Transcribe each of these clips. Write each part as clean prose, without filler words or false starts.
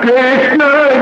Krishna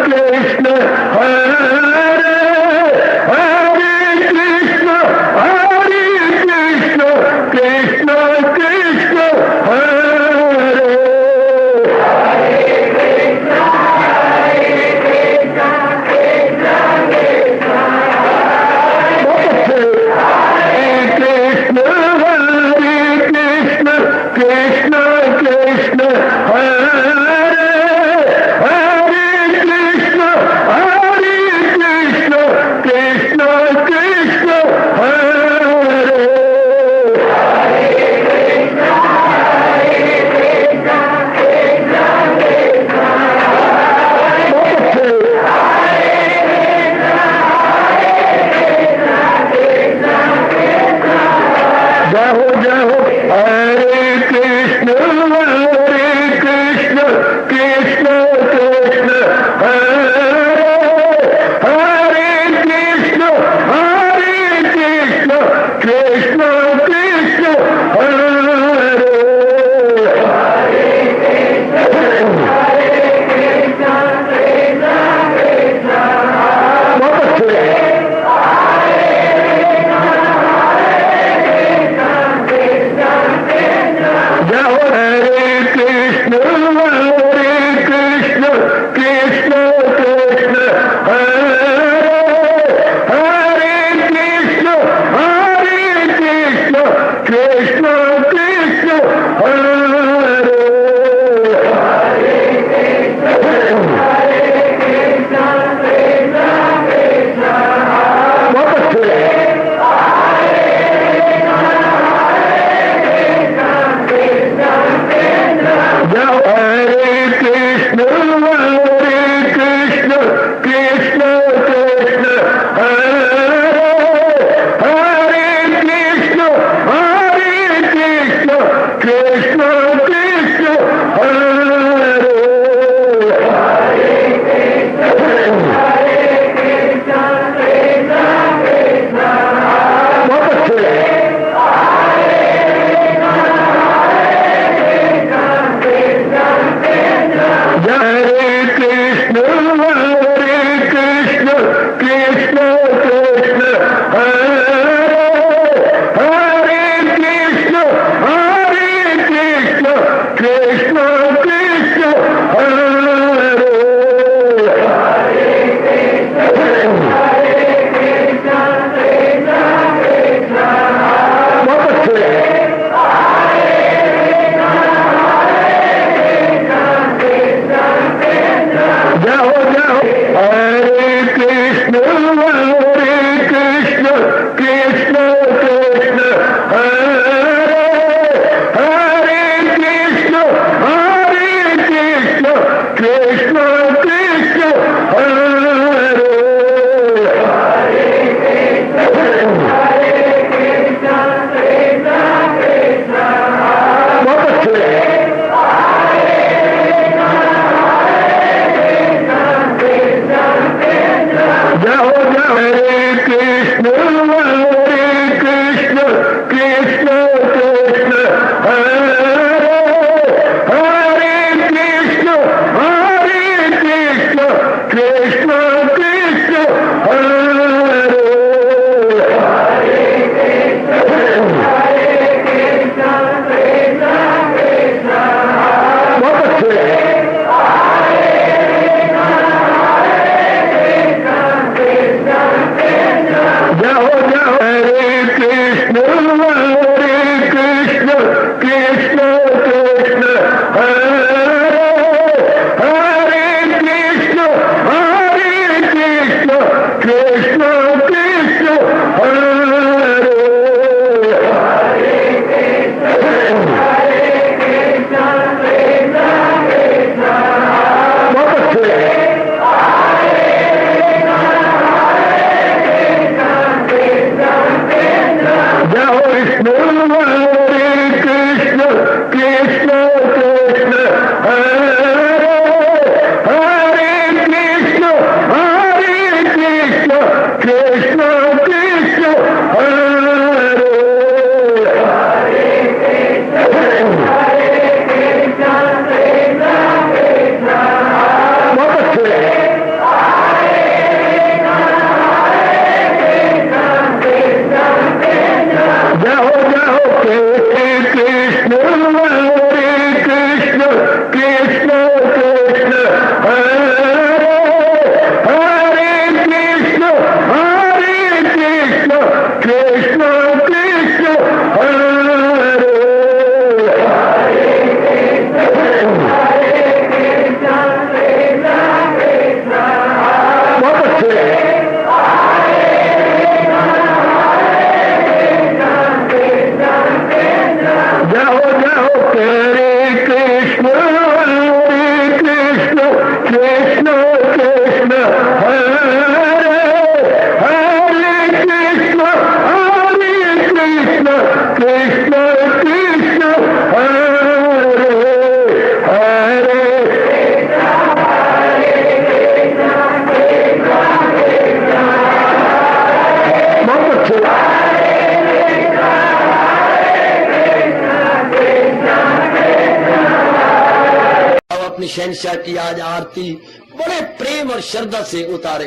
अपनी शहनशाह की आज आरती बड़े प्रेम और श्रद्धा से उतारे।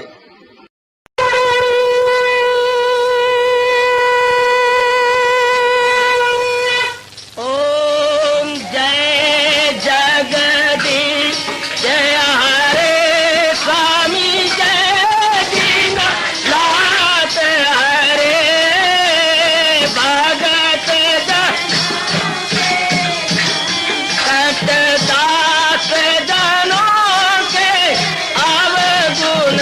ओम जय जगदीश जय हरे स्वामी जय दीनानाथ हरे भगत सतदास जनों के अवगुण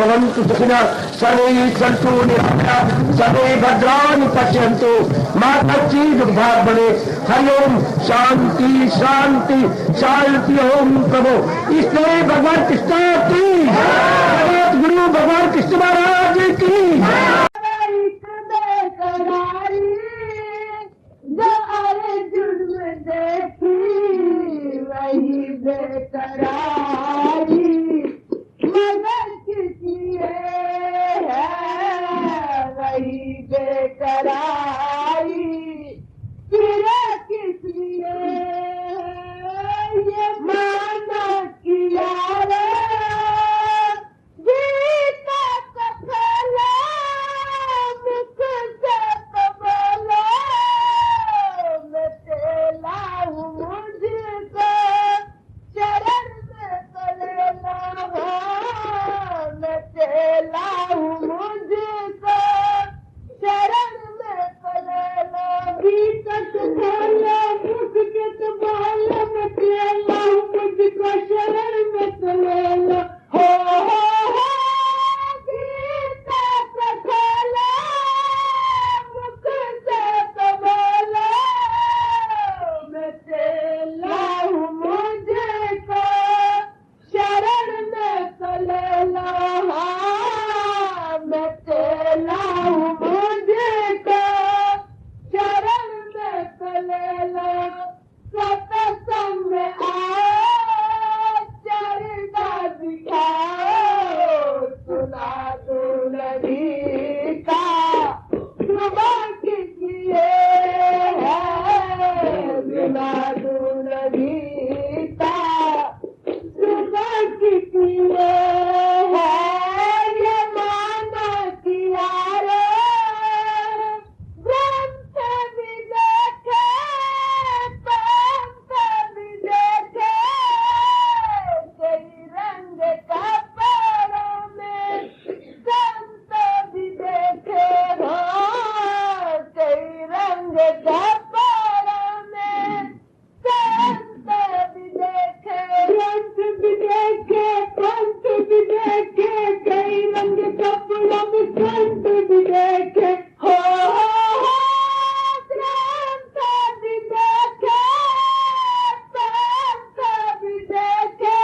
भवन्तु सुखिनः सर्वे सन्तु निरामयाः सर्वे भद्राणि पश्यन्तु मा कश्चित् दुर्भाग्यं भवेत्। हरि ओम शांति शांति शांति। ओम प्रभु इसलिए भगवान कृष्ण की जगत गुरु भगवान कृष्ण महाराज की जो अर्जुन देखी वही बेकरारी मगर किसी है वही बेकरारी फिर किस लिए ये माना किया रे गीता कथला मुख से तो बोलो मैं तेला हूँ मुझको शरण में तो लेना हो मैं तेला हूँ मुझको शरण में तो लेना गीता कथला मुख के तो बोलो मैं तेला हूँ मुझको शरण में तो लेना हो गीता कथला मुख से तो बोलो मैं तेला हूँ मुझको शरण में तो लेना मैं तेला हूँ मुझको शरण में तो लेना सत्संग में आओ चरिता दिखाओ सुना दो नदी का सुबह किस लिए है सुना दो नदी का सुबह किस लिए है ये माना किया रे ग्रंथ भी देखे पंथ भी देखे कई रंग कपड़ों में संत भी देखे हो कई रंग कपड़ों में संत भी देखे ग्रंथ भी देखे पंथ भी देखे कई रंग कपड़ों में संत भी देखे हो ग्रंथ भी देखे पंथ भी देखे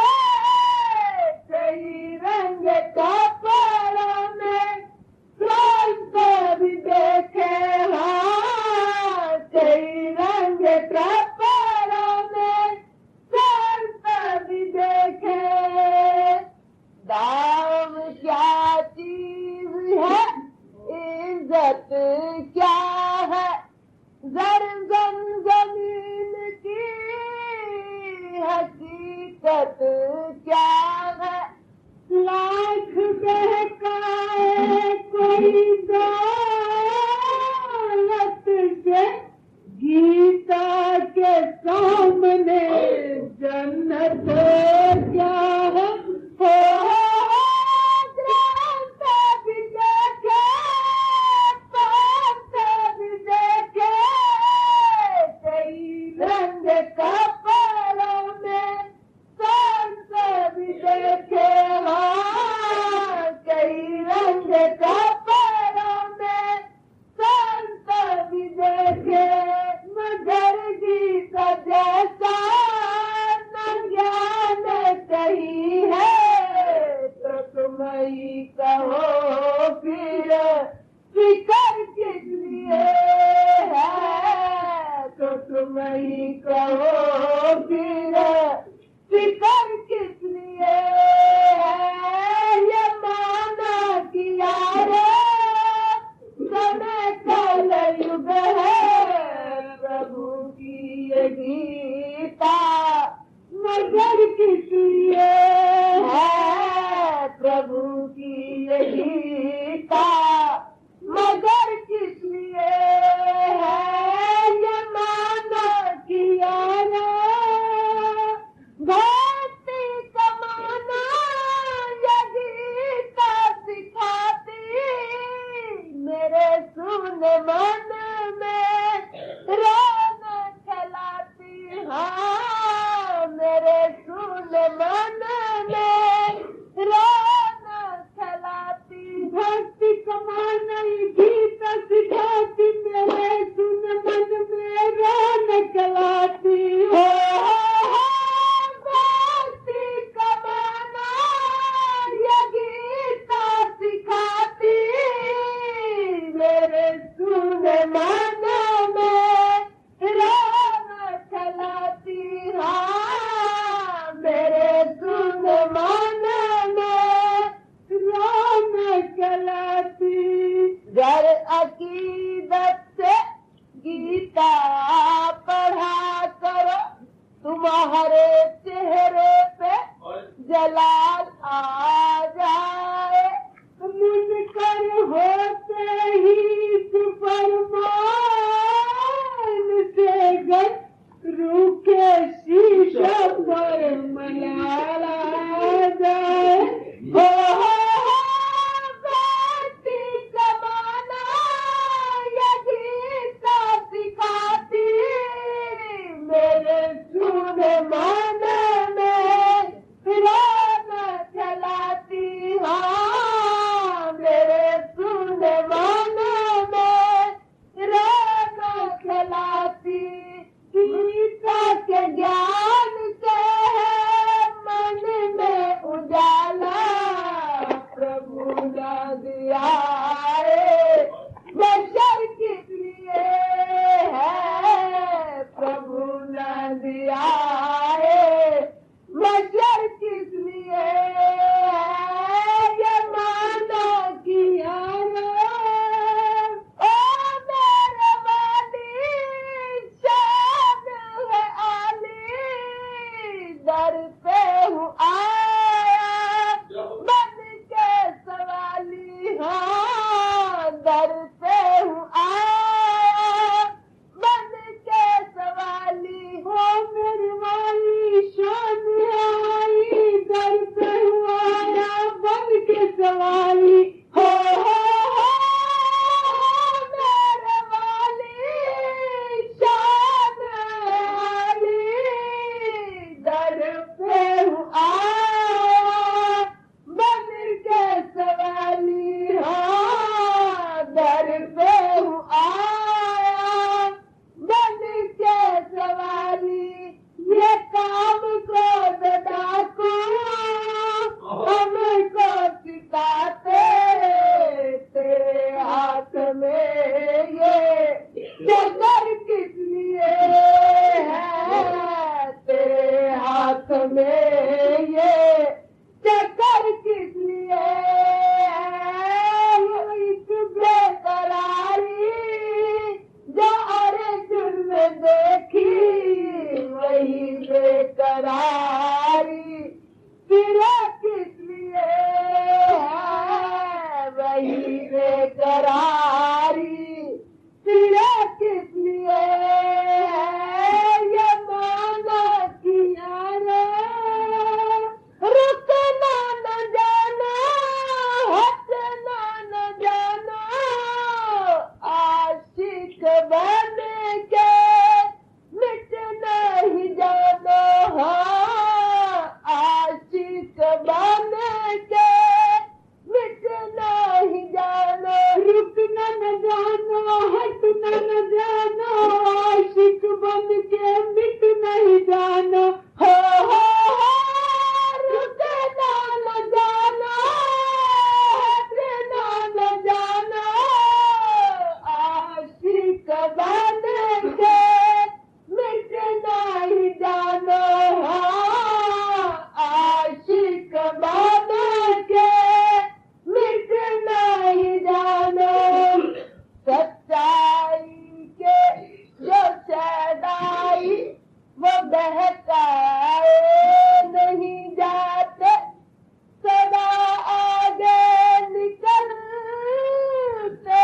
कई रंग कपड़ों में संत भी देखे हाँ कई रंग कपड़ों में संत भी देखे दाम क्या चीज है इज्जत क्या है जरजन जमीन की हकीकत क्या है लाख बहकाए कोई दौलत से गीता के सामने जन्नत क्या है हो ग्रंथ भी देखे पंथ भी देखे कई रंग कपड़ों में संत भी देखे हाँ कई रंग कपड़ों में संत भी देखे मगर गीता जैसा न ज्ञान कही है तो तुम ही कहो फिर फिकर किस लिए है तो तुम ही कहो फिर फिकर किस लिए है ये माना किया रे समय कल युग है प्रभु की ये गीता मगर किस लिए है प्रभु की ये गीता मगर किस लिए है ये माना किया रे भक्ति कमाना ये गीता सिखाती मेरे सुन मन में रोन खिलाती हाँ मेरे सुन मलाला जाए हो बेटी जमाना ये गीता सिखाती मेरे सुने मन में फिराना चलाती हाँ मेरे सुने मन में फिराना चलाती गीता के ज्ञान से मन में उजाला प्रभु न दिया है बशर किस लिए है प्रभु न दिया है बशर किस लिए है ये माना किया ओ मेरे वाली शान है आली दर पे हूँ आया बन के सवाली हाँ दर पे हूँ आया बन के सवाली हो मेरी वाली शान है आई दर पे हूँ आया बन के सवाली हो मेरे वाली शान है आई दर पे हूँ आया बन के सवाली हाँ दर पे हूँ आया बन के सवाली ये काम को डाकू हमको सिखाते तेरे हाथ में ये चक्कर किस लिए है तेरे हाथ में ये चक्कर किस लिए है इस बेकरारी जो अर्जुन में देखी वही बेकरारी तेरा किस लिए है वही बेकरारी तेरा किस लिए है ये माना किया रुकना न जाना हटना न जाना आशिक बन के मिट नहीं जाना हाँ आशिक बन के मिट नहीं जाना रुकना न जाना हटना न जाना आशिक बन के मिट नहीं जाना हो रुकना न जाना हटना न जाना आशिक बन के मिट नहीं जाना हाँ आशिक बन के मिट नहीं जाना सच्चाई के जो सदाई वो बहकाए नहीं जाते सदा आगे निकलते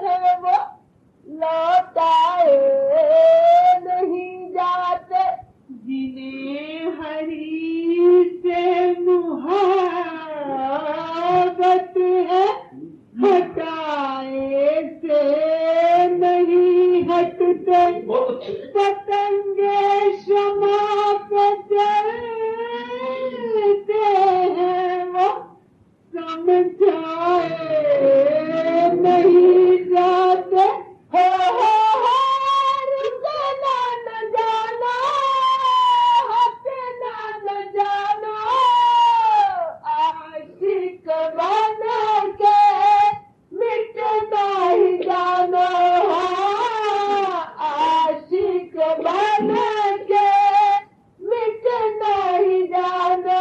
हैं वो लौटाए नहीं जाते जिन्हें हरी से मुहाबत है हटाए से नहीं हटते पतंगे क्षमा पे चलते हैं वो समझाए नहीं जाते हो रुकना न जाना हटना न जाना आशिक बन के मिट नहीं जाना आशिक बन के मिट नहीं जाना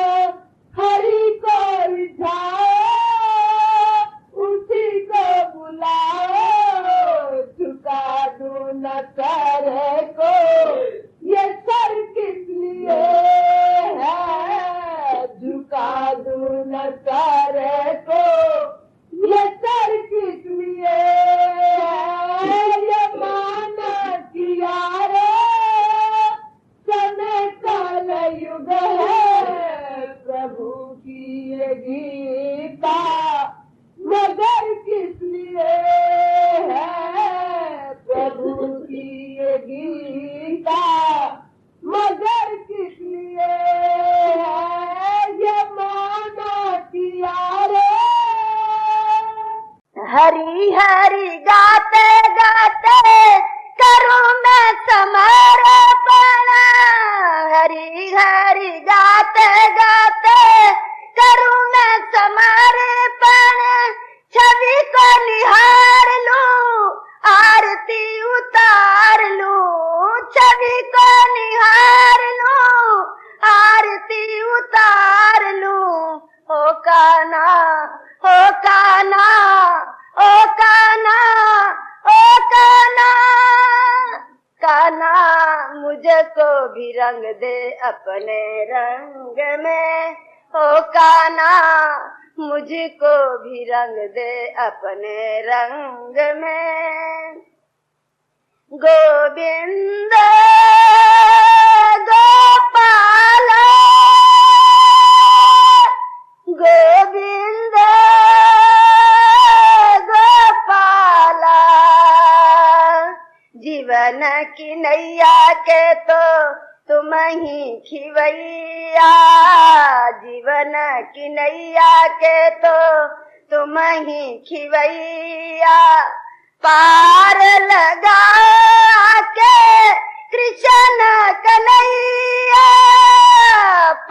हरि को रिझाओ उसी को बुलाओ झुका दो न सर को ये सर किस लिए है झुका दो न सर को ये सर किस लिए है ये माना किया रे मुझको भी रंग दे अपने रंग में, ओ कान्हा मुझको भी रंग दे अपने रंग में। गोविंद गोपाल गोविंद गोपाल, जीवन की नैया के तो तुम ही खिवैया, जीवन की नैया के तो तुम ही खिवैया। पार लगा के कृष्ण कन्हैया,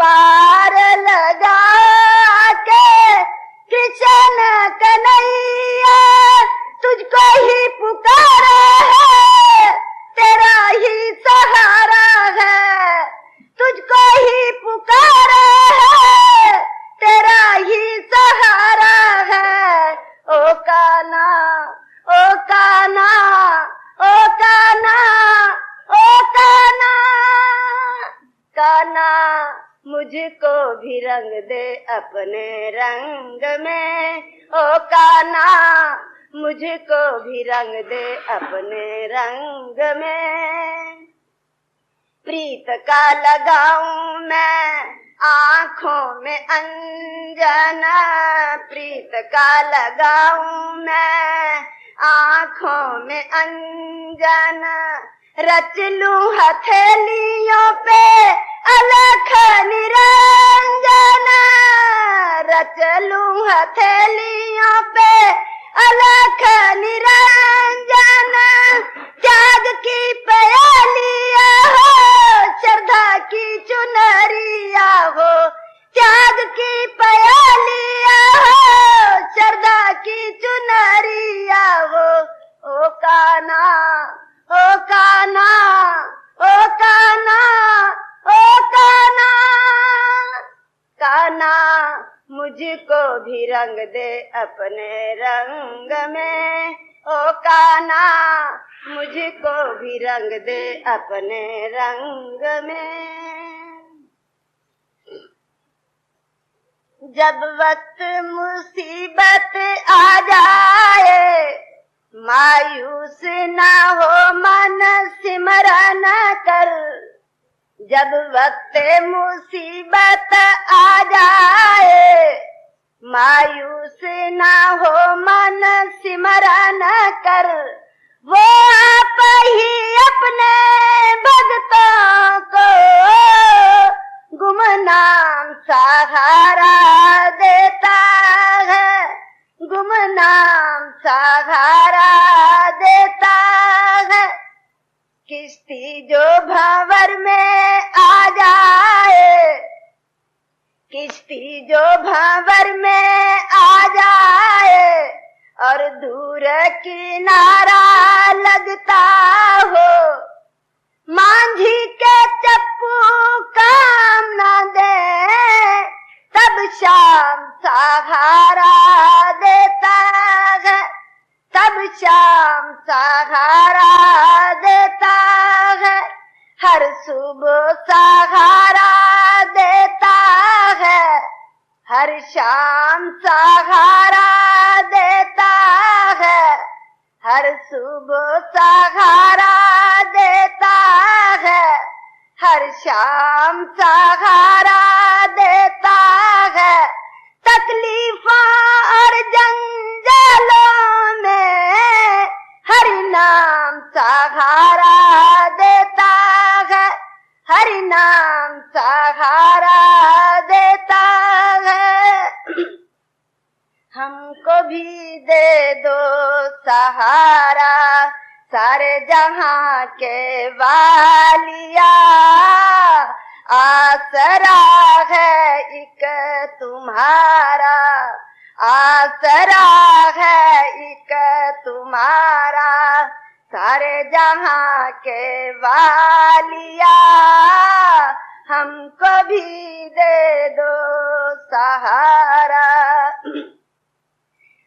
पार लगा के कृष्ण कन्हैया, तुझको ही पुकारा है, तेरा ही सहारा है, तुझको ही पुकारा है, तेरा ही सहारा है। ओ कान्हा ओ कान्हा ओ कान्हा ओ कान्हा, कान्हा मुझको भी रंग दे अपने रंग में, ओ कान्हा मुझको भी रंग दे अपने रंग में। प्रीत का लगाऊं मैं आँखों में अंजना, प्रीत का लगाऊं मैं आँखों में अंजना, रच लूं हथेलियों पे अलख निरंजना, रच लूं हथेलियों पे अलख निरंजना। त्याग की प्यालिया हो, श्रद्धा की चुनरिया हो, त्याग की प्यालिया हो, श्रद्धा की चुनरिया हो। ओ कान्हा ओ कान्हा ओ कान्हा ओ कान्हा, कान्हा मुझको भी रंग दे अपने रंग में, ओ कान्हा मुझको भी रंग दे अपने रंग में। जब वक्त मुसीबत आ जाए, मायूस ना हो मन सिमरन कर, जब वक्त मुसीबत आ जाए, मायूस ना हो मन सिमरन कर। वो आप ही अपने भक्तों को गुमनाम सहारा देता है, गुमनाम सहारा देता है। किश्ती जो भंवर में आ जाए, किश्ती जो भंवर में आ जाए, और दूर किनारा लगता हो, मांझी के चप्पू काम न दे, तब शाम सहारा देता है, तब शाम सहारा देता है। हर सुबह सहारा देता है, हर शाम सहारा देता है, हर सुबह सहारा देता है, हर शाम सहारा देता है। तकलीफों और जंजालों में हरि नाम सहारा देता है, हरि नाम सहारा देता है। हमको भी दे दो सहारा, सारे जहां के वालिया, आसरा है एक तुम्हारा, आसरा है एक तुम्हारा, सारे जहां के वालिया, हमको भी दे दो सहारा।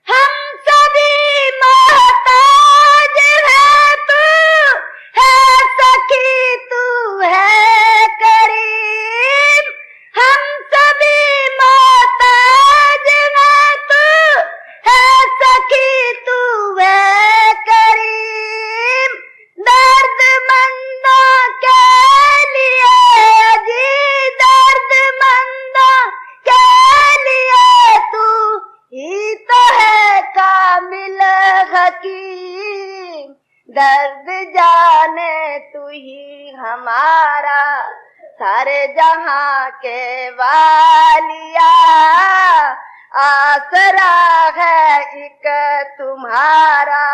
हम सभी मोहताज हैं, तू है सखी ही हमारा, सारे जहां के वालिया आसरा है एक तुम्हारा,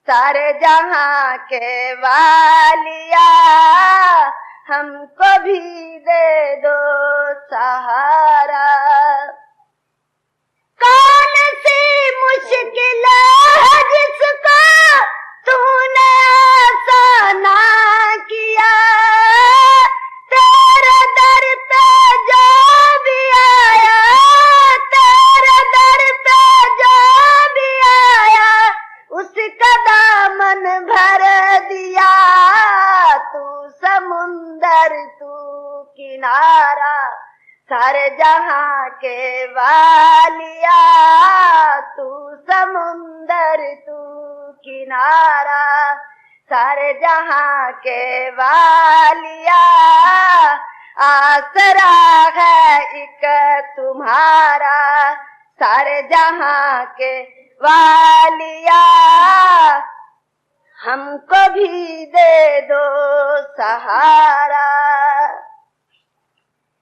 सारे जहां के वालिया हमको भी दे दो सहारा। कौन सी मुश्किल है जिसको तूने आसान किया, तेरे दर पे जो भी आया, तेरे दर पे जो भी आया उसका दामन भर दिया। तू समुंदर तू किनारा, सारे जहां के वालिया तू समुंदर तू किनारा, सारे जहां के वालिया आसरा है एक तुम्हारा, सारे जहां के वालिया हमको भी दे दो सहारा।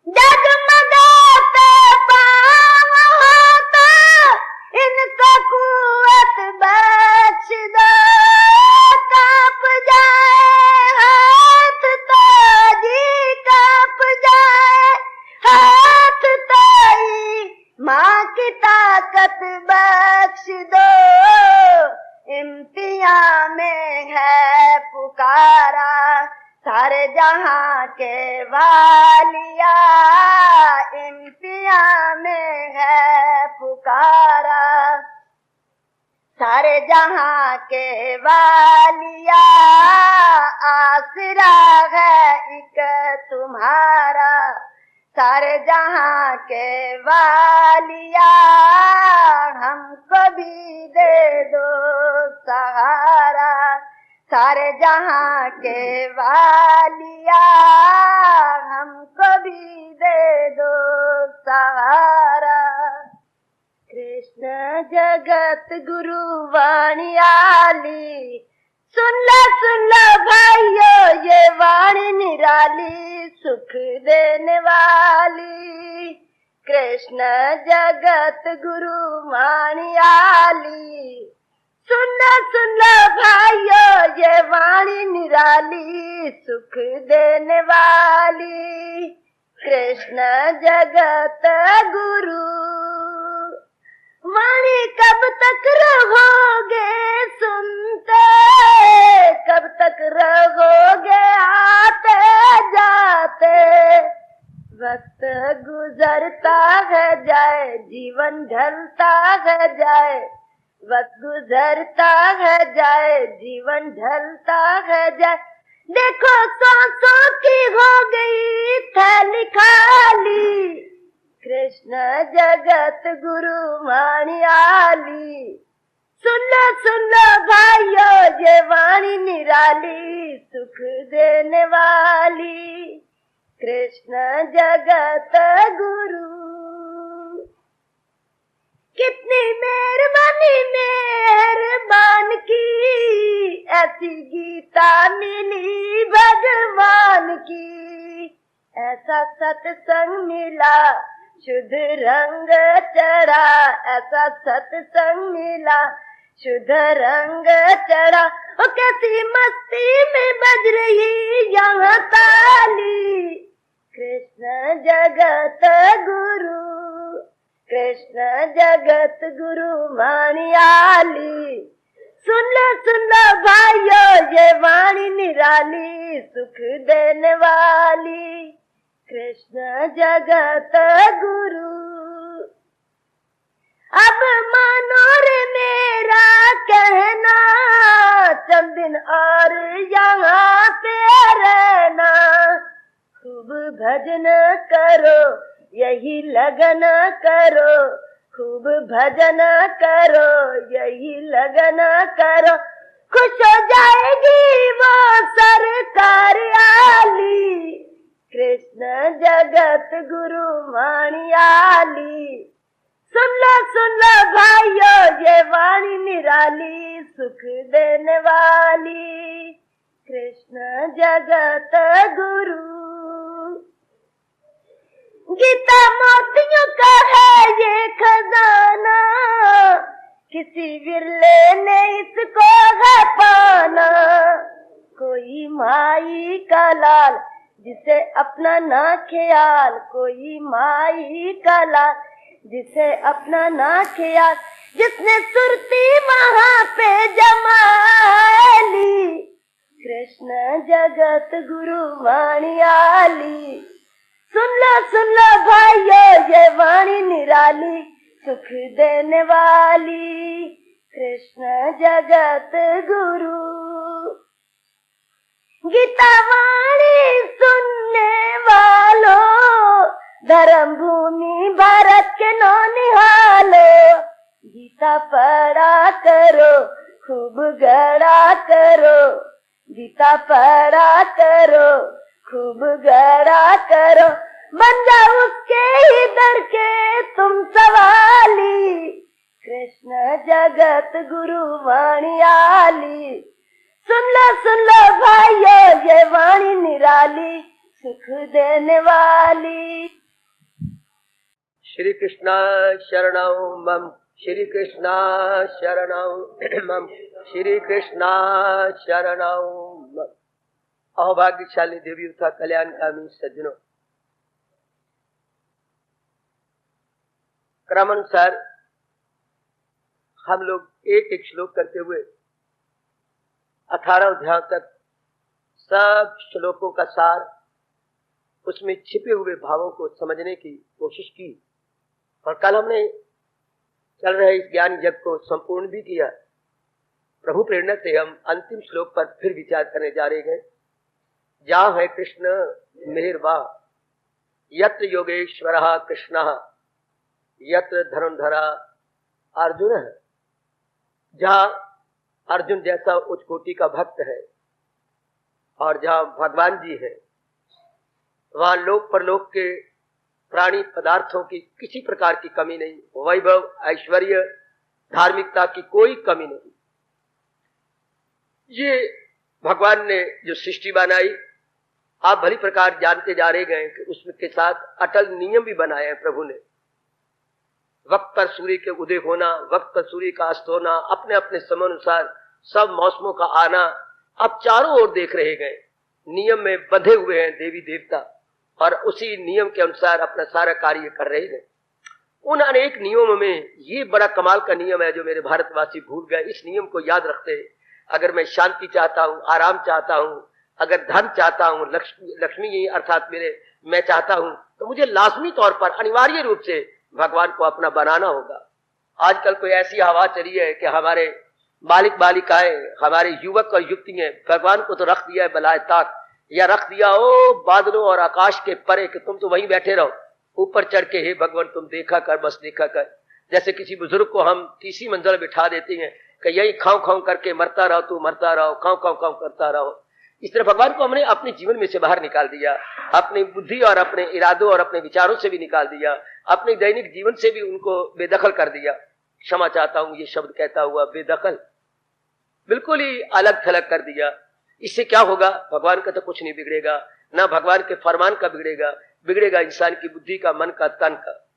जगमगाते पाँव हो तो इनको कुव्वत बख्श दो, कांप जाए हाथ तो जी कांप जाए हाथ तो ही माँ की ताकत बख्श दो। इम्तिहान में है पुकारा, सारे जहां के वालिया इम्तिहान में है पुकारा, सारे जहां के वालिया आसरा है एक तुम्हारा, सारे जहां के वालिया हमको भी दे दो सहारा, सारे जहां के वालिया हमको भी दे दो सहारा। कृष्ण जगत गुरु वाणी आली, सुन लो भाइयों ये वाणी निराली सुख देने वाली। कृष्ण जगत गुरु वाणी आली, सुन लो भाइयों ये वाणी निराली सुख देने वाली। कृष्ण जगत गुरु वाणी कब तक रहोगे सुनते, कब तक रहोगे आते जाते। वक्त गुजरता है जाए जीवन ढलता है जाए, वक्त गुजरता है जाए जीवन ढलता है जाए। देखो सांसों की हो गई थैली खाली, कृष्ण जगत गुरु वाणी आली। सुन लो भाइयों ये वाणी निराली सुख देने वाली। कृष्ण जगत गुरु कितनी मेहरबान की, ऐसी गीता मिली भगवान की। ऐसा सत्संग मिला शुद्ध रंग चढ़ा, ऐसा सत्संग मिला शुद्ध रंग चढ़ा। ओ कैसी मस्ती में बज रही यहाँ ताली, कृष्ण जगत गुरु, कृष्ण जगत गुरु वाणी आली। सुन लो भाइयों ये वाणी निराली सुख देने वाली। कृष्ण जगत गुरु अब मानो रे मेरा कहना, चंद दिन और यहाँ पे रहना। खूब भजन करो यही लगन करो, खूब भजन करो यही लगन करो। खुश हो जाएगी वो सरकार आली, कृष्ण जगत गुरु वाणी आली। सुन लो भाइयों ये वाणी निराली सुख देने वाली। कृष्ण जगत गुरु। गीता मोतियों का है ये खजाना, किसी विरले ने इसको है पाना। कोई माई का लाल जिसे अपना ना ख्याल, कोई माई का लाल जिसे अपना ना ख्याल, जिसने सुरती वहां पे जमाली। कृष्ण जगत गुरु वाणी आली। सुन लो भाइयों ये वाणी निराली, सुख देने वाली। कृष्ण जगत गुरु। गीता वाणी सुनने वालों, धर्म भूमि भारत के नौनिहालो। गीता पढ़ा करो, खूब गढ़ा करो। गीता पढ़ा करो, खूब गढ़ा करो। बन जाओ उसके ही दर के तुम सवाली। कृष्ण जगत गुरु वाणी आली। सुन लो भाइयों ये वाणी निराली, सुख देने वाली। श्री कृष्णा शरणौ मम, श्री कृष्णा शरणौ मम, श्री कृष्णा शरणौ मम। अहोभाग्यशाली देवियों का कल्याणकामी सज्जनों, क्रमानुसार हम लोग एक एक श्लोक करते हुए 18 अध्याय तक सब श्लोकों का सार, उसमें छिपे हुए भावों को समझने की कोशिश की। और कल हमने चल रहे इस ज्ञान यज्ञ को संपूर्ण भी किया। प्रभु प्रेरणा से हम अंतिम श्लोक पर फिर विचार करने जा रहे हैं। जहाँ है कृष्ण मेहरबा, यत्र योगेश्वरः कृष्णः, यत्र धनुर्धरा अर्जुन। जहाँ अर्जुन जैसा उच्च कोटि का भक्त है और जहाँ भगवान जी है, वहाँ लोक परलोक के प्राणी पदार्थों की किसी प्रकार की कमी नहीं, वैभव ऐश्वर्य धार्मिकता की कोई कमी नहीं। ये भगवान ने जो सृष्टि बनाई, आप भली प्रकार जानते जा रहे गए कि उसमें के साथ अटल नियम भी बनाए हैं प्रभु ने। वक्त पर सूर्य के उदय होना, वक्त पर सूर्य का अस्त होना, अपने अपने समय अनुसार सब मौसमों का आना, अब चारों ओर देख रहे गए। नियम में बंधे हुए हैं देवी देवता और उसी नियम के अनुसार अपना सारा कार्य कर रहे हैं। उन अनेक नियमों में ये बड़ा कमाल का नियम है जो मेरे भारतवासी भूल गए। इस नियम को याद रखते, अगर मैं शांति चाहता हूँ, आराम चाहता हूँ, अगर धन चाहता हूँ, लक्ष्मी अर्थात मैं चाहता हूँ, तो मुझे लाजमी तौर पर अनिवार्य रूप से भगवान को अपना बनाना होगा। आजकल कोई ऐसी हवा चली है कि हमारे बालिक बालिकाएं, हमारे युवक और युवतियां भगवान को तो रख दिया है बलाए ताक, या रख दिया ओ बादलों और आकाश के परे कि तुम तो वहीं बैठे रहो, ऊपर चढ़ के हे भगवान तुम देखा कर, बस देखा कर। जैसे किसी बुजुर्ग को हम तीसरी मंजिल बिठा देते हैं कि यही खाओ खाओ करके मरता रहो, तू मरता रहो, खाओ खाओ खाओ करता रहो। इस तरह भगवान को हमने अपने जीवन में से बाहर निकाल दिया, अपनी बुद्धि और अपने इरादों और अपने विचारों से भी निकाल दिया, अपने दैनिक जीवन से भी उनको बेदखल कर दिया। क्षमा चाहता हूं ये शब्द कहता हुआ, बेदखल, बिल्कुल ही अलग थलग कर दिया। इससे क्या होगा? भगवान का तो कुछ नहीं बिगड़ेगा, ना भगवान के फरमान का बिगड़ेगा, बिगड़ेगा इंसान की बुद्धि का, मन का, तन का।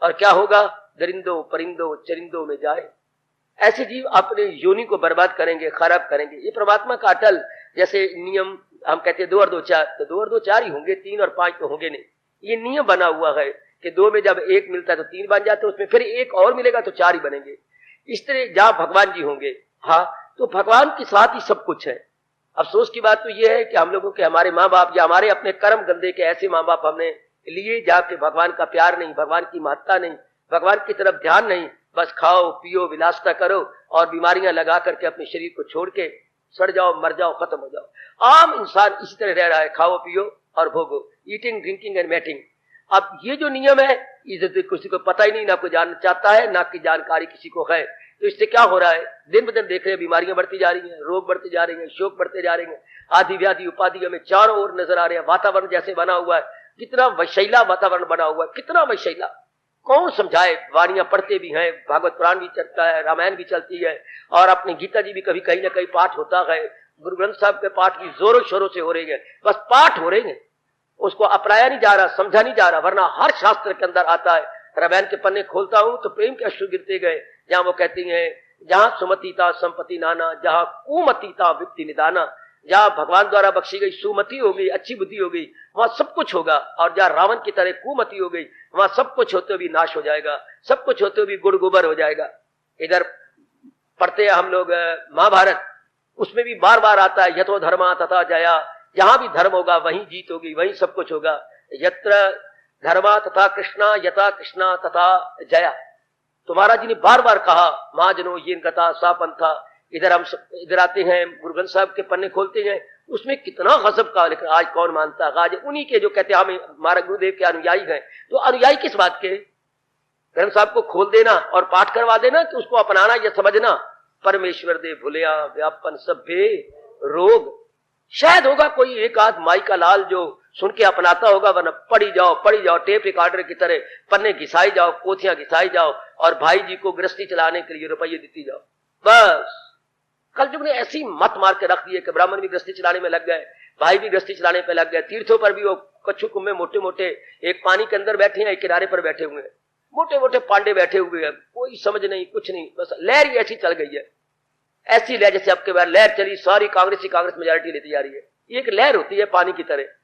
और क्या होगा? दरिंदों परिंदों चरिंदों में जाए। ऐसे जीव अपने योनि को बर्बाद करेंगे, खराब करेंगे। ये परमात्मा का अटल जैसे नियम, हम कहते हैं 2 और 2 4, तो 2 और 2 4 ही होंगे, 3 और 5 तो होंगे नहीं। ये नियम बना हुआ है कि 2 में जब 1 मिलता है तो 3 बन जाते हैं, उसमें फिर 1 और मिलेगा तो 4 ही बनेंगे। इस तरह जहां भगवान जी होंगे, हाँ, तो भगवान के साथ ही सब कुछ है। अफसोस की बात तो यह है कि हम लोगों के, हमारे माँ बाप या हमारे अपने कर्म गंदे के ऐसे माँ बाप हमने लिए जहाँ के भगवान का प्यार नहीं, भगवान की महत्ता नहीं, भगवान की तरफ ध्यान नहीं, बस खाओ पियो विलासता करो और बीमारियां लगा करके अपने शरीर को छोड़ के सड़ जाओ, मर जाओ, खत्म हो जाओ। आम इंसान इसी तरह रह रहा है, खाओ पियो और भोगो, ईटिंग ड्रिंकिंग एंड मैटिंग। अब ये जो नियम है, ये किसी को पता ही नहीं, ना कोई जानना चाहता है, ना की जानकारी किसी को है। तो इससे क्या हो रहा है? दिन ब दिन देख रहे हैं बीमारियां बढ़ती जा रही हैं, रोग बढ़ते जा रहे हैं, शोक बढ़ते जा रहे हैं, आदि व्याधि उपाधि हमें चारों ओर नजर आ रहे हैं। वातावरण जैसे बना हुआ है, कितना वैशैला वातावरण बना हुआ है, कितना वैशैला, कौन समझाए? वाणियां पढ़ते भी हैं, भागवत पुराण भी चलता है, रामायण भी चलती है और अपनी गीता जी भी कभी कहीं ना कहीं पाठ होता है। गुरु ग्रंथ साहब के पाठ की जोरों शोरों से हो रही है, बस पाठ हो रहे हैं, उसको अपनाया नहीं जा रहा, समझा नहीं जा रहा। वरना हर शास्त्र के अंदर आता है, रामायण के पन्ने खोलता हूं तो प्रेम के अश्रु गिरते गए, जहां वो कहती हैं जहां सुमतिता संपत्ति नाना, जहां कुमतिता वित्ति निदाना, जहां भगवान द्वारा बख्शी गई सुमति हो गई, अच्छी बुद्धि हो गई, वहां सब कुछ होगा। और जहां रावण की तरह कुमति हो गई, वहां सब कुछ होते हुए भी नाश हो जाएगा, सब कुछ होते हुए भी गुड़ गोबर हो जाएगा। इधर पढ़ते हैं हम लोग महाभारत, उसमें भी बार बार आता है यथो धर्मा तथा जया, जहां भी धर्म होगा वहीं जीत होगी, वहीं सब कुछ होगा। यत्र धर्मा तथा कृष्णा यथा कृष्णा तथा जया। तो महाराज जी ने बार बार कहा महाजनो ये गता सा पंथा। इधर हम इधर आते हैं, गुरु ग्रंथ साहब के पन्ने खोलते हैं, उसमें कितना गजब का, लेकिन आज कौन मानता है? आज उन्हीं के जो कहते हैं हम हमारे गुरुदेव के अनुयायी हैं, तो अनुयायी किस बात के? ग्रंथ साहब को खोल देना और पाठ करवा देना कि उसको अपनाना या समझना। परमेश्वर दे भुलिया व्यापन सभ्य रोग। शायद होगा कोई एक आध माई का लाल जो सुन के अपनाता होगा, वरना पढ़ी जाओ टेप रिकॉर्डर की तरह पन्ने घिसाई जाओ, पोथियां घिसाई जाओ और भाई जी को गृहस्थी चलाने के लिए रुपये देती जाओ। बस कलयुग ने ऐसी मत मार के रख दी है कि ब्राह्मण भी गृहस्थी चलाने में लग गए, भाई भी गृहस्थी चलाने पे लग गए। तीर्थों पर भी वो कच्छु कुंभ में मोटे मोटे एक पानी के अंदर बैठे हैं, एक किनारे पर बैठे हुए हैं, मोटे मोटे पांडे बैठे हुए हैं, कोई समझ नहीं कुछ नहीं, बस लहर ही ऐसी चल गई है। ऐसी लहर जैसे अब के बार लहर चली, सारी कांग्रेस मेजोरिटी लेती जा रही है, ये एक लहर होती है पानी की तरह।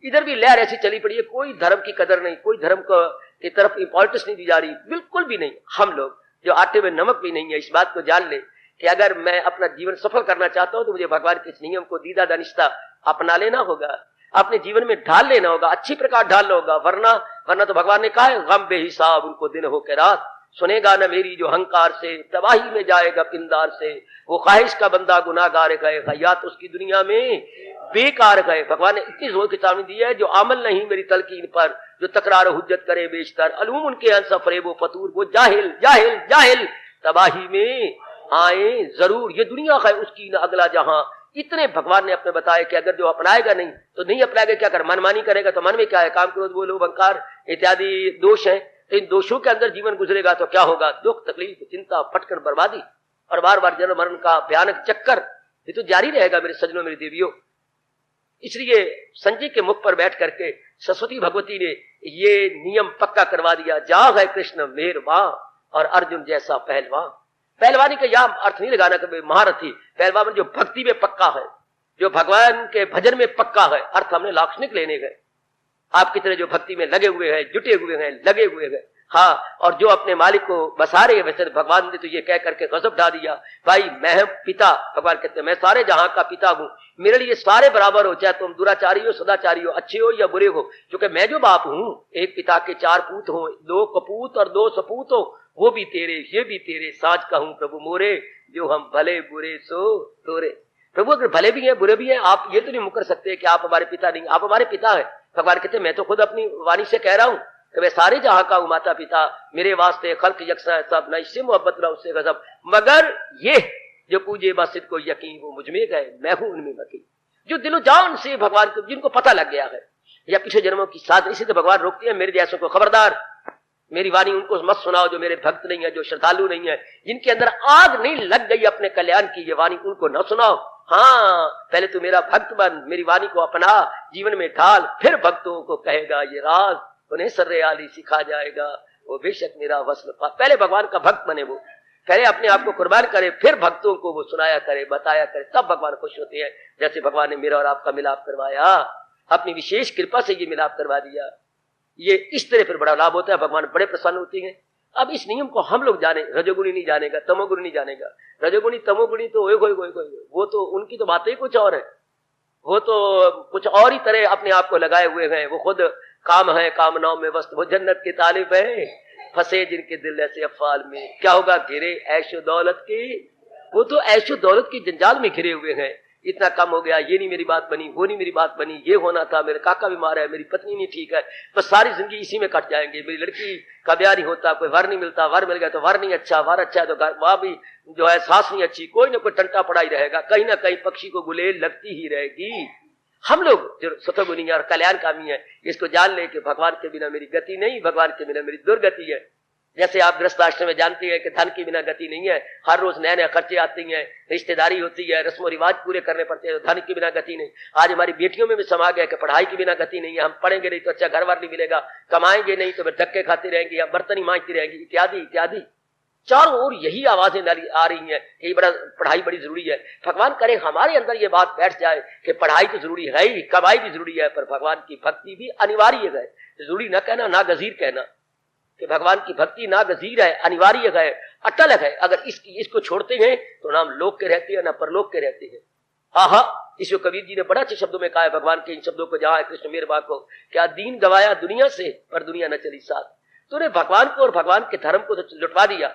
इधर भी लहर ऐसी चली पड़ी है, कोई धर्म की कदर नहीं, कोई धर्म की तरफ इंपॉर्टेंस नहीं दी जा रही, बिल्कुल भी नहीं। हम लोग जो आटे में नमक भी नहीं है, इस बात को जान ले कि अगर मैं अपना जीवन सफल करना चाहता हूं तो मुझे भगवान के इस नियम को दीदा दानिस्ता अपना लेना होगा, अपने जीवन में ढाल लेना होगा, अच्छी प्रकार ढालना होगा। वरना तो भगवान ने कहा है गम बेहिसाब उनको दिन हो के रात, सुनेगा न मेरी जो अहंकार से, तबाही में जाएगा पिंदार से। वो ख्वाहिश का बंदा गुनाहगार गए, या तो उसकी दुनिया में बेकार गए। भगवान ने इतनी जोर की चेतावनी दी है, जो अमल नहीं मेरी तलकीन पर, जो तकरार हुज्जत करे बेशतर, अलूम उनके अंश फरेबो फतूर, वो जाहिल जाहिल जाहिल तबाही में आए जरूर। ये दुनिया है उसकी न अगला जहां। इतने भगवान ने अपने बताया कि अगर जो अपनाएगा नहीं तो नहीं अपनाएगा, क्या कर मनमानी करेगा तो मन में क्या है, काम क्रोध वो लोभ अहंकार इत्यादि दोष है, तो इन दोषों के अंदर जीवन गुजरेगा तो क्या होगा, दुख तकलीफ चिंता फटकर बर्बादी और बार बार जन्म मरण का भयानक चक्कर, ये तो जारी रहेगा मेरे सज्जनों मेरी देवियों। इसलिए संजय के मुख पर बैठ करके सरस्वती भगवती ने ये नियम पक्का करवा दिया, जा है कृष्ण मेहरबान और अर्जुन जैसा पहलवान। पहलवानी का यह अर्थ नहीं लगाना कि महारथी, पहलवान जो भक्ति में पक्का है, जो भगवान के भजन में पक्का है, अर्थ हमने लाक्षणिक लेने गए। आपकी तरह जो भक्ति में लगे हुए हैं, जुटे हुए हैं, लगे हुए हैं, हाँ, और जो अपने मालिक को बसा रहे हैं। वैसे भगवान ने तो ये कह करके गजब ढा दिया, भाई मैं पिता, भगवान कहते हैं मैं सारे जहां का पिता हूं, मेरे लिए सारे बराबर हो, चाहे तुम दुराचारी हो सदाचारी हो, अच्छे हो या बुरे हो, क्योंकि मैं जो बाप हूं, एक पिता के 4 पूत हो, 2 कपूत और 2 सपूत हो, वो भी तेरे ये भी तेरे, साज कहूं प्रभु मोरे, जो हम भले बुरे सो तोरे। प्रभु अगर भले भी हैं बुरे भी हैं, आप ये तो नहीं मुकर सकते कि आप हमारे पिता नहीं, आप हमारे पिता है। भगवान कहते मैं तो खुद अपनी वाणी से कह रहा हूं कि मैं सारे जहां का हूं माता पिता, मेरे वास्ते खल्क यकसा है सब, न इससे मोहब्बत न उससे गजब, मगर ये जो पूजे बासित को यकीन वो मुझ में गए, मैं हूं उनमें मकीन। जो दिलो जान से भगवान को जिनको पता लग गया है या पिछले जन्मों की साधना, इसी से भगवान रोकती है मेरे जैसों को, खबरदार मेरी वाणी उनको मत सुनाओ जो मेरे भक्त नहीं है, जो श्रद्धालु नहीं है, जिनके अंदर आग नहीं लग गई अपने कल्याण की, ये वाणी उनको न सुनाओ। हाँ, पहले तू मेरा भक्त बन, मेरी वाणी को अपना जीवन में ढाल, फिर भक्तों को कहेगा ये राज, उन्हें सर्रेआली सिखा जाएगा, वो बेशक मेरा वस्ल। पहले भगवान का भक्त बने, वो पहले अपने आप को कुर्बान करे, फिर भक्तों को वो सुनाया करे, बताया करे, तब भगवान खुश होते हैं। जैसे भगवान ने मेरा और आपका मिलाप करवाया, अपनी विशेष कृपा से ये मिलाप करवा दिया, ये इस तरह फिर बड़ा लाभ होता है, भगवान बड़े प्रसन्न होते हैं। अब इस नियम को हम लोग जाने, रजोगुणी नहीं जानेगा, तमोगुणी नहीं जानेगा। रजोगुणी तमोगुणी तो वो तो उनकी तो बातें ही कुछ और है, वो तो कुछ और ही तरह अपने आप को लगाए हुए हैं, वो खुद काम है कामनाओं में वस्त, वो जन्नत के तालिब है, फंसे जिनके दिल ऐसे अफाल में, क्या होगा घिरे ऐशो दौलत की, वो तो ऐशो दौलत की जंजाल में घिरे हुए हैं। इतना कम हो गया, ये नहीं मेरी बात बनी, वो नहीं मेरी बात बनी, ये होना था, मेरे काका बीमार है, मेरी पत्नी नहीं ठीक है, बस सारी जिंदगी इसी में कट जाएंगे। मेरी लड़की का ब्याह नहीं होता, कोई वर नहीं मिलता, वर मिल गया तो वर नहीं अच्छा, वर अच्छा है तो वहां भी जो है सास नहीं अच्छी, कोई ना कोई टंटा पड़ा ही रहेगा, कहीं ना कहीं पक्षी को गुलेल लगती ही रहेगी। हम लोग जो सतगुणी और कल्याणकामी है, इसको जान ले कि भगवान के बिना मेरी गति नहीं, भगवान के बिना मेरी दुर्गति है। जैसे आप गृहस्थाश्रम में जानते हैं कि धन के बिना गति नहीं है, हर रोज नए नए खर्चे आती हैं, रिश्तेदारी होती है, रस्म रिवाज पूरे करने पड़ते हैं, धन के बिना गति नहीं। आज हमारी बेटियों में भी समा गया कि पढ़ाई के बिना गति नहीं है, हम पढ़ेंगे नहीं तो अच्छा घर बार नहीं मिलेगा, कमाएंगे नहीं तो फिर धक्के खाती रहेंगी या बर्तन ही मांजती रहेंगी, इत्यादि इत्यादि। चारों ओर यही आवाजें आ रही हैं कि बड़ा पढ़ाई बड़ी जरूरी है। भगवान करे हमारे अंदर ये बात बैठ जाए कि पढ़ाई तो जरूरी है ही, कमाई भी जरूरी है, पर भगवान की भक्ति भी अनिवार्य है। जरूरी न कहना, ना गजीर कहना कि भगवान की भक्ति ना गजीर है, अनिवार्य है, अटल है। अगर इसको छोड़ते हैं तो ना हम लोक के रहते हैं ना परलोक के रहते हैं। हाँ, इसको कबीर जी ने बड़ा अच्छे शब्दों में कहा है, भगवान के इन शब्दों को जहां है कृष्ण मेरे बाप को, क्या दीन गवाया दुनिया से पर दुनिया न चली साथ। तूने भगवान को और भगवान के धर्म को तो लुटवा दिया,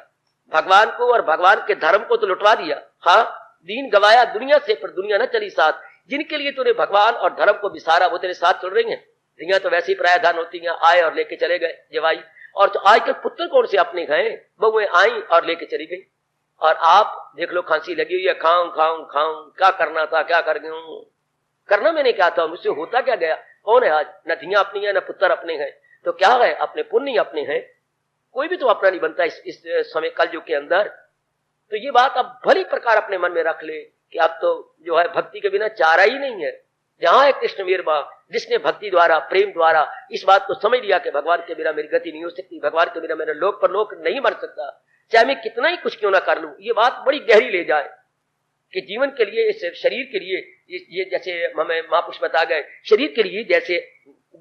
भगवान को और भगवान के धर्म को तो लुटवा दिया। हाँ, दीन गवाया दुनिया से पर दुनिया न चली साथ। जिनके लिए तूने भगवान और धर्म को बिसारा वो तेरे साथ चल रही हैं। दुनिया तो वैसे ही परायाधान होती है, आए और लेके चले गए जवाई। और तो आजकल पुत्र कौन से अपने गए, बहुएं आई और लेके चली गई। और आप देख लो, खांसी लगी हुई है, खाऊं खाऊं खाऊं, क्या करना था क्या कर गया हूं, करना मैंने क्या था, मुझसे होता क्या गया। कौन है आज, न धिया अपनी है न पुत्र अपने हैं, तो क्या है, अपने पुण्य अपने हैं। कोई भी तो अपना नहीं बनता इस समय कलयुग के अंदर। तो ये बात अब भली प्रकार अपने मन में रख ले कि अब तो जो है भक्ति के बिना चारा ही नहीं है। जहां है कृष्ण वीरबा, जिसने भक्ति द्वारा प्रेम द्वारा इस बात को समझ लिया कि भगवान के बिना मेरी गति नहीं हो सकती, भगवान के बिना मेरा लोक पर लोक नहीं मर सकता, चाहे मैं कितना ही कुछ क्यों ना कर लूं। ये बात बड़ी गहरी ले जाए कि जीवन के लिए, इस शरीर के लिए, ये जैसे हमें महापुरुष बता गए, शरीर के लिए जैसे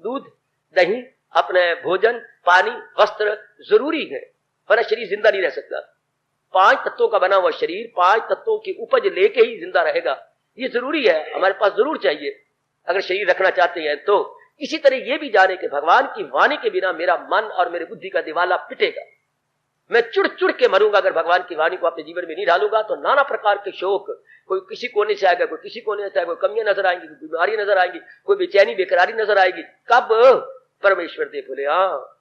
दूध दही अपने भोजन पानी वस्त्र जरूरी है, वरना शरीर जिंदा नहीं रह सकता। 5 तत्वों का बना हुआ शरीर 5 तत्वों की उपज लेके ही जिंदा रहेगा, ये जरूरी है, हमारे पास जरूर चाहिए अगर शरीर रखना चाहते हैं तो। इसी तरह ये भी जाने कि भगवान की वाणी के बिना मेरा मन और मेरी बुद्धि का दिवाला पिटेगा, मैं चुड़ चुड़ के मरूंगा। अगर भगवान की वाणी को अपने जीवन में नहीं डालूंगा तो नाना प्रकार के शोक, कोई किसी कोने से आएगा, कोई किसी कोने से आएगा, कोई कमियां नजर आएंगी, कोई बीमारी नजर आएंगी, कोई बेचैनी बेकरारी नजर आएगी। कब परमेश्वर दे बोले, हाँ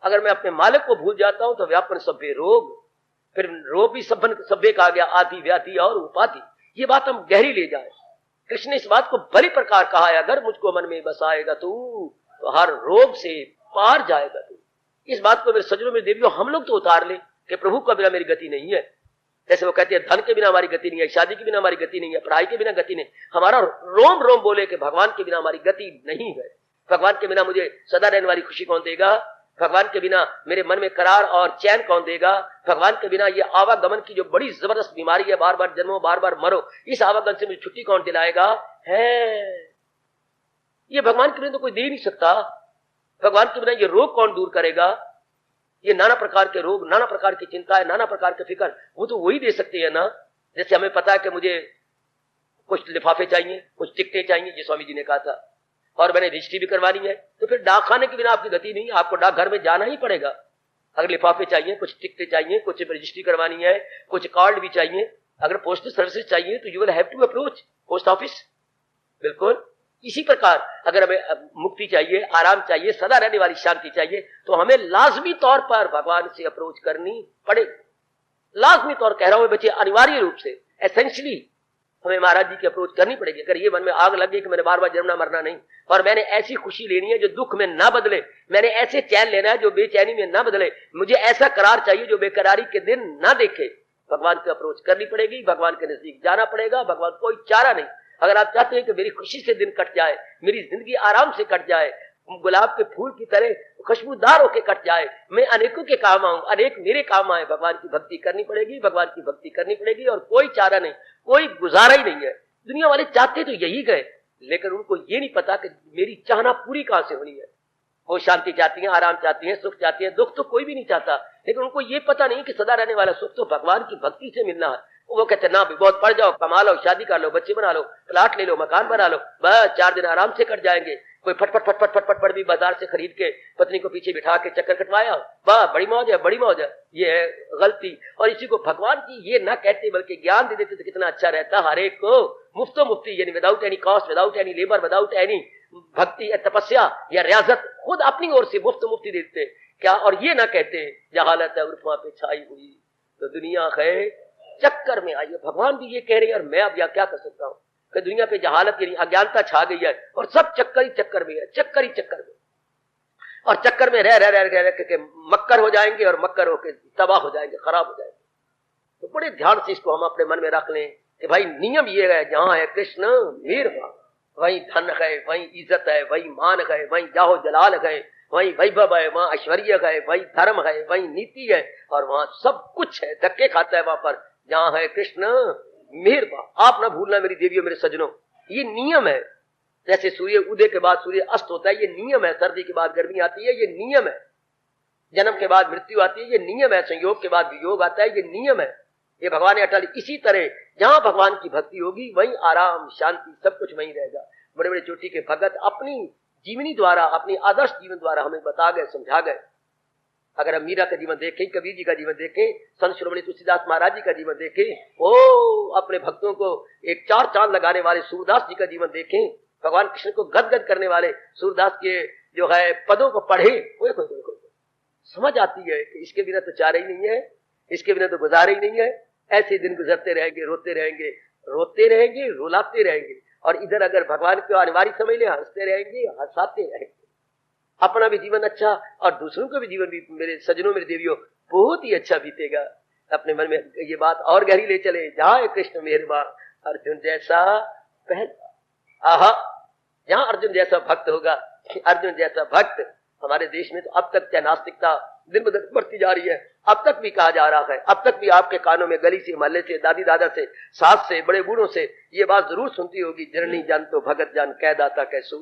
अगर मैं अपने मालिक को भूल जाता हूं तो व्यापन सभ्य रोग, फिर रोग भी सभ्य का आ गया, आदि व्याधि और उपाधि। ये बात हम गहरी ले जाए। कृष्ण ने इस बात को भली प्रकार कहा है, अगर मुझको मन में बसाएगा तू तो हर रोग से पार जाएगा तू। इस बात को मेरे सज्जनों में देवियों हम लोग तो उतार ले कि प्रभु के बिना मेरी गति नहीं है। जैसे वो कहते हैं धन के बिना हमारी गति नहीं है, शादी के बिना हमारी गति नहीं है, पढ़ाई के बिना गति नहीं, हमारा रोम रोम बोले कि भगवान के बिना हमारी गति नहीं है। भगवान के बिना मुझे सदा रहने वाली खुशी कौन देगा, भगवान के बिना मेरे मन में करार और चैन कौन देगा, भगवान के बिना ये आवागमन की जो बड़ी जबरदस्त बीमारी है, बार बार जन्मो बार बार मरो, इस आवागमन से मुझे छुट्टी कौन दिलाएगा है। ये भगवान के बिना तो कोई दे नहीं सकता। भगवान के बिना ये रोग कौन दूर करेगा, ये नाना प्रकार के रोग, नाना प्रकार की चिंताएं, नाना प्रकार के फिक्र, वो तो वही दे सकते हैं ना। जैसे हमें पता है कि मुझे कुछ लिफाफे चाहिए, कुछ टिकटें चाहिए, जी स्वामी जी ने कहा था, और मैंने रजिस्ट्री भी करवानी है, तो फिर डाक खाने के बिना आपकी गति नहीं, आपको डाक घर में जाना ही पड़ेगा। अगर लिफाफे चाहिए, कुछ टिकटें चाहिए, कुछ रजिस्ट्री करवानी है, कुछ कार्ड भी चाहिए, अगर पोस्टल सर्विसेज चाहिए तो you will have to approach post office. बिल्कुल इसी प्रकार अगर हमें मुक्ति चाहिए, आराम चाहिए, सदा रहने वाली शांति चाहिए, तो हमें लाजमी तौर पर भगवान से अप्रोच करनी पड़ेगी। लाजमी तौर कह रहा हूं बच्चे, अनिवार्य रूप से एसेंशियली हमें महाराज जी की अप्रोच करनी पड़ेगी। अगर ये मन में आग लगे कि मैंने बार बार जन्मना मरना नहीं, और मैंने ऐसी खुशी लेनी है जो दुख में ना बदले, मैंने ऐसे चैन लेना है जो बेचैनी में ना बदले, मुझे ऐसा करार चाहिए जो बेकरारी के दिन ना देखे, भगवान की अप्रोच करनी पड़ेगी, भगवान के नजदीक जाना पड़ेगा। भगवान कोई चारा नहीं। अगर आप चाहते हैं कि मेरी खुशी से दिन कट जाए, मेरी जिंदगी आराम से कट जाए, गुलाब के फूल की तरह खुशबूदार होके कट जाए, मैं अनेकों के काम आऊं, अनेक मेरे काम आए, भगवान की भक्ति करनी पड़ेगी, भगवान की भक्ति करनी पड़ेगी, और कोई चारा नहीं, कोई गुजारा ही नहीं है। दुनिया वाले चाहते तो यही गए, लेकिन उनको ये नहीं पता कि मेरी चाहना पूरी कहां से होनी है। वो शांति चाहती हैं, आराम चाहती हैं, सुख चाहती हैं, दुख तो कोई भी नहीं चाहता, लेकिन उनको ये पता नहीं कि सदा रहने वाला सुख तो भगवान की भक्ति से मिलना है। वो कहते ना भी बहुत पढ़ जाओ, कमा लो, शादी कर लो, बच्चे बना लो, प्लाट ले लो, मकान बना लो, बस 4 दिन आराम से कट जाएंगे। कोई फटफट फटफट फटफट पर भी बाजार से खरीद के पत्नी को पीछे बिठा के चक्कर कटवाया, वाह बड़ी मौज है, बड़ी मौज है। ये है गलती। और इसी को भगवान की ये ना कहते बल्कि ज्ञान दे देते तो कितना अच्छा रहता। हर एक को मुफ्तो मुफ्ती, यानी without any cost, without any labour, without any भक्ति या तपस्या या रियाजत, खुद अपनी ओर से मुफ्त मुफ्ती देते क्या। और ये ना कहते जहालत है उर्फा पे छाई हुई तो दुनिया है चक्कर में आई है। भगवान भी ये कह रहे हैं, और मैं अब क्या कर सकता हूँ कि दुनिया पे जहालत यानी अज्ञानता छा गई है और सब चक्कर ही चक्कर में है, चक्कर ही चक्कर में। और चक्कर में रह रह रह रह के मक्कर हो जाएंगे और मक्कर होके तबाह हो जाएंगे, खराब हो जाएंगे। तो बड़े ध्यान से इसको हम अपने मन में रख लें कि भाई नियम ये है, जहां है कृष्ण मीरवा, वहीं धन है, वहीं इज्जत है, वहीं मान है, वहीं जाहो जलाल है, वहीं वैभव है, वहां ऐश्वर्य है, वहीं धर्म है, वहीं नीति है, और वहां सब कुछ है। धक्के खाता है वहां पर, जहां है कृष्ण मीरवा। आप ना भूलना मेरी देवियों, मेरे सजनों, ये नियम है। जैसे सूर्य उदय के बाद सूर्य अस्त होता है, ये नियम है। सर्दी के बाद गर्मी आती है, ये नियम है। जन्म के बाद मृत्यु आती है, ये नियम है। संयोग के बाद वियोग आता है, ये नियम है। ये भगवान ने अटल। इसी तरह जहां भगवान की भक्ति होगी वहीं आराम, शांति, सब कुछ वहीं रहेगा। बड़े बड़े चोटी के भगत अपनी जीवनी द्वारा, अपनी आदर्श जीवन द्वारा हमें बता गए, समझा गए। अगर हम मीरा का जीवन देखें, कबीर जी का जीवन देखें, संत श्रोमणी तुलसीदास महाराज जी का जीवन देखें, ओ अपने भक्तों को एक चार चांद लगाने वाले सूरदास जी का जीवन देखें, भगवान कृष्ण को गदगद करने वाले सूरदास के जो है पदों को पढ़े, समझ आती है कि इसके बिना तो चारा ही नहीं है, इसके बिना तो गुजारा ही नहीं है। ऐसे दिन गुजरते रहेंगे, रोते रहेंगे, रोते रहेंगे, रुलाते रहेंगे, और इधर अगर भगवान को अनिवार्य समझ ले, हंसते रहेंगे, हंसाते रहेंगे। अपना भी जीवन अच्छा और दूसरों का भी जीवन भी, मेरे सजनों, मेरे देवियों, बहुत ही अच्छा बीतेगा। अपने मन में ये बात और गहरी ले चले, जहां कृष्ण मेहरबा, अर्जुन जैसा पहला। आहा, जहां अर्जुन जैसा भक्त होगा, अर्जुन जैसा भक्त। हमारे देश में तो अब तक क्या नास्तिकता दिन ब दिन बढ़ती जा रही है। अब तक भी कहा जा रहा है, अब तक भी आपके कानों में गली से, मोहल्ले से, दादी दादा से, सास से, बड़े बूढ़ों से ये बात जरूर सुनती होगी, जननी जान तो भगत जान, कह दाता कैसू।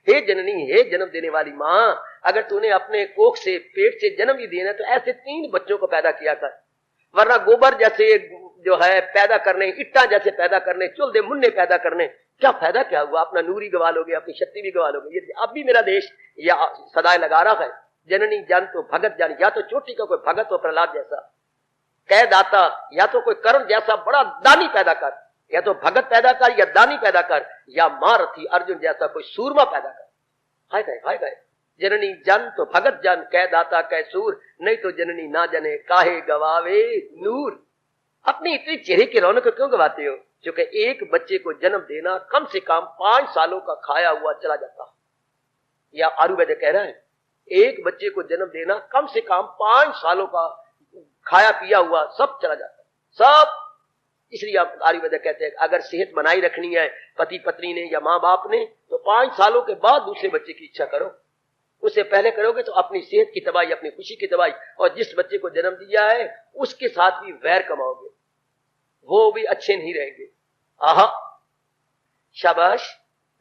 हे जननी, हे जन्म देने वाली माँ, अगर तूने अपने कोख से, पेट से जन्म ही देना तो ऐसे 3 बच्चों को पैदा किया कर, वरना गोबर जैसे जो है पैदा करने, इट्टा जैसे पैदा करने, चुलदे मुन्ने पैदा करने, क्या फायदा, क्या हुआ? अपना नूर ही गवा लोगे, अपनी शक्ति भी गवा लोगे। ये अब भी मेरा देश या सदाए लगा रहा है, जननी जान तो भगत जान। या तो चोटी का कोई भगत हो प्रहलाद जैसा, कह दाता, या तो कोई कर्ण जैसा बड़ा दानी पैदा कर, या तो भगत पैदा कर, या दानी पैदा कर, या महारथी अर्जुन जैसा कोई सूरमा पैदा कर। हाय गए, हाय गए। जननी जान तो भगत जान, कह दाता कह सूर, नहीं तो जननी ना जने काहे गवावे नूर। अपनी इतनी चेहरे की रौनक क्यों गवाते हो? क्योंकि एक बच्चे को जन्म देना कम से कम 5 सालों का खाया हुआ चला जाता। या आयुर्वेद कह रहा है, एक बच्चे को जन्म देना कम से कम 5 सालों का खाया पिया हुआ सब चला जाता सब। इसलिए आप आयुर्वेद कहते हैं अगर सेहत बनाई रखनी है पति पत्नी ने या माँ बाप ने, तो 5 सालों के बाद दूसरे बच्चे की इच्छा करो। उससे पहले करोगे तो अपनी सेहत की तबाही, अपनी खुशी की तबाही, और जिस बच्चे को जन्म दिया है उसके साथ भी वैर कमाओगे, वो भी अच्छे नहीं रहेंगे। आहा, शाबाश।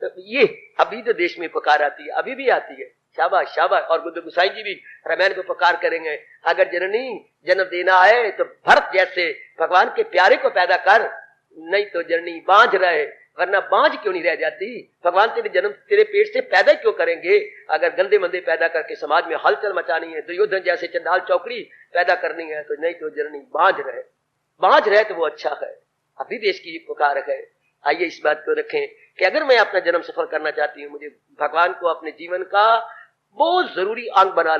तो ये अभी तो देश में पुकार आती है, अभी भी आती है, शाबाश शाबाश। और गुरु गोसाई जी भी रामायण को पुकार करेंगे, अगर जननी जन्म देना है तो भरत जैसे भगवान के प्यारे को पैदा कर, नहीं तो जननी बांझ रहे, वरना बांझ क्यों नहीं रह जाती? भगवान तेरे जन्म तेरे पेट से पैदा क्यों करेंगे? अगर गंदे मंदे पैदा करके समाज में हलचल मचानी है, दुर्योधन जैसे चंडाल चौकड़ी पैदा करनी है, तो नहीं तो जननी बांझ रहे, बांझ रहे तो वो अच्छा है। अभी देश की पुकार है। आइए इस बात को रखें कि अगर मैं अपना जन्म सफल करना चाहती हूँ, मुझे भगवान को अपने जीवन का बहुत जरूरी अंग बना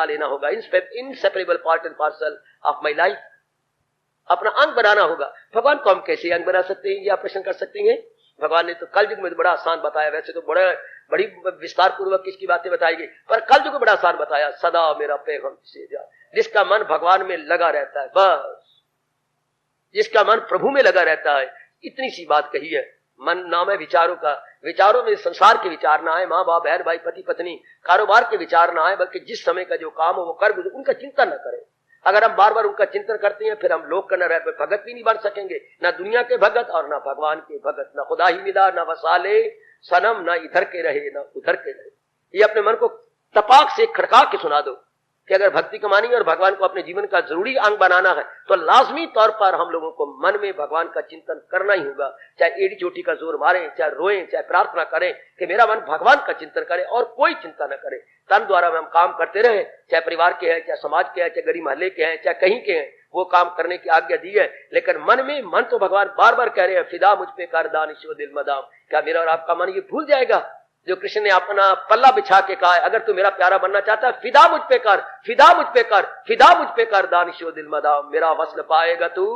लेना होगा, inseparable part and parcel of my life. अपना अंग बनाना होगा। भगवान को हम कैसे अंग बना सकते हैं, ये आप प्रश्न कर सकते हैं। भगवान ने तो कल युग में बड़ा आसान बताया, वैसे तो बड़ी विस्तार पूर्वक इसकी बातें बताई गई, पर कल युग में बड़ा आसान बताया। सदा मेरा पैगम से जा, जिसका मन भगवान में लगा रहता है, बस जिसका मन प्रभु में लगा रहता है, इतनी सी बात कही है। मन नाम है विचारों का, विचारों में संसार के विचार ना आए, माँ बाप बहन भाई पति पत्नी कारोबार के विचार ना आए, बल्कि जिस समय का जो काम हो वो कर, उनका चिंतन न करें। अगर हम बार बार उनका चिंतन करते हैं, फिर हम लोग करना रहे, भगत भी नहीं बन सकेंगे, ना दुनिया के भगत और ना भगवान के भगत, ना खुदा ही मिला, ना वसाले सनम, ना इधर के रहे ना उधर के रहे। ये अपने मन को तपाक से खड़का के सुना दो कि अगर भक्ति कमानी है और भगवान को अपने जीवन का जरूरी अंग बनाना है, तो लाजमी तौर पर हम लोगों को मन में भगवान का चिंतन करना ही होगा। चाहे एड़ी चोटी का जोर मारें, चाहे रोएं, चाहे प्रार्थना करें कि मेरा मन भगवान का चिंतन करे और कोई चिंता न करे। तन द्वारा में हम काम करते रहे, चाहे परिवार के हैं, चाहे समाज के हैं, चाहे गरीब मोहल्ले के हैं, चाहे कहीं के हैं, वो काम करने की आज्ञा दी है। लेकिन मन तो भगवान बार बार कह रहे हैं, फिदा मुझ पे कर दानिशो दिल मदाम। क्या मेरा और आपका मन ये भूल जाएगा जो कृष्ण ने अपना पल्ला बिछा के कहा है, अगर तू मेरा प्यारा बनना चाहता है, फिदा मुझ पे कर, फिदा मुझ पे कर, फिदा मुझ पे कर दानिशो दिल मदाम, मेरा वस्ल पाएगा तू।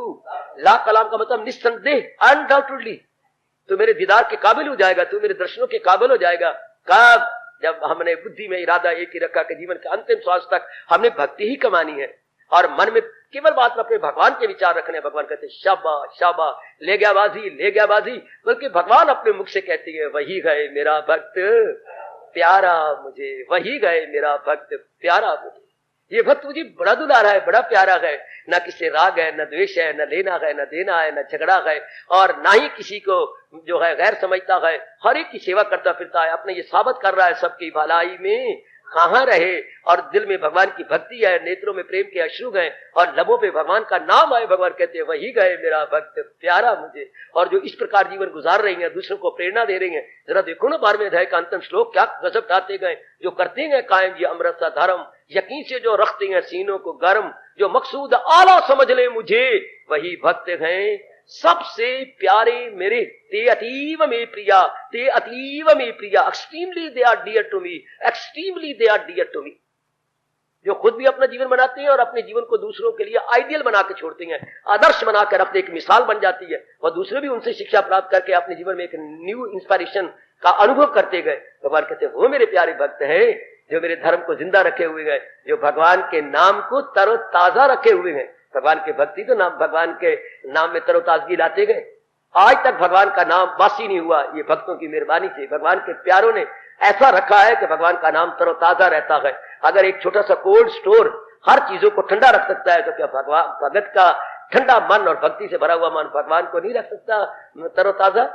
ला कलाम का मतलब निस्संदेह, अनडाउटेडली तू मेरे दीदार के काबिल हो जाएगा, तू मेरे दर्शनों के काबिल हो जाएगा। कब? जब हमने बुद्धि में इरादा एक ही रखा कि जीवन के अंतिम श्वास तक हमने भक्ति ही कमानी है और मन में केवल बात में अपने भगवान के विचार रखने, भगवान कहते शाबाश शाबाश, ले गया बाजी, बल्कि भगवान अपने मुख से कहती है वही गए मेरा भक्त प्यारा मुझे, वही गए मेरा भक्त प्यारा मुझे। ये भक्त मुझे बड़ा दुलारा है, बड़ा प्यारा है, न किसी राग है, न द्वेष है, न लेना है, न देना है, न झगड़ा है, और ना ही किसी को जो है गैर समझता है, हर एक की सेवा करता फिरता है, अपने ये साबित कर रहा है सबकी भलाई में कहाँ रहे, और दिल में भगवान की भक्ति है, नेत्रों में प्रेम के अश्रु हैं, और लबों पे भगवान का नाम आए, भगवान कहते हैं वही गए मेरा भक्त प्यारा मुझे। और जो इस प्रकार जीवन गुजार रही हैं, दूसरों को प्रेरणा दे रही हैं, जरा देखो ना 12वें अध्याय का अंतिम श्लोक, क्या गजब ढाते गए, जो करते हैं कायम ये अमृत सा धर्म, यकीन से जो रखते हैं सीनों को गर्म, जो मकसूद आला समझ ले मुझे, वही भक्त हैं सबसे प्यारे मेरे, ते अतीव में प्रिया, ते अतीव में प्रिया, extremely they are dear to me, extremely they are dear to me. जो खुद भी अपना जीवन बनाते हैं और अपने जीवन को दूसरों के लिए आइडियल बना के छोड़ते हैं, आदर्श बना के रखते, एक मिसाल बन जाती है, और दूसरे भी उनसे शिक्षा प्राप्त करके अपने जीवन में एक न्यू इंस्पिरेशन का अनुभव करते गए। भगवान कहते हैं वो मेरे प्यारे भक्त हैं जो मेरे धर्म को जिंदा रखे हुए हैं, जो भगवान के नाम को तरोताजा रखे हुए हैं। भगवान के भक्ति तो नाम, भगवान के नाम में तरोताजगी लाते गए, आज तक भगवान का नाम बासी नहीं हुआ, ये भक्तों की मेहरबानी से। भगवान के प्यारों ने ऐसा रखा है कि भगवान का नाम तरोताजा रहता है। अगर एक छोटा सा कोल्ड स्टोर हर चीजों को ठंडा रख सकता है, तो क्या भगवान भगत का ठंडा मन और भक्ति से भरा हुआ मन भगवान को नहीं रख सकता तरोताजा?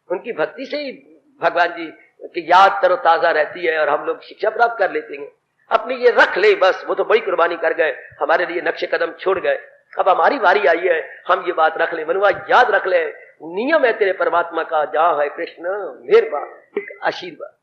उनकी भक्ति से ही भगवान जी की याद तरोताजा रहती है और हम लोग शिक्षा प्राप्त कर लेते हैं। अपने ये रख ले बस, वो तो बड़ी कुर्बानी कर गए, हमारे लिए नक्शे कदम छोड़ गए, अब हमारी बारी आई है, हम ये बात रख ले, मनुआ याद रख ले, नियम है तेरे परमात्मा का, जहां है कृष्ण मेहरबान, आशीर्वाद।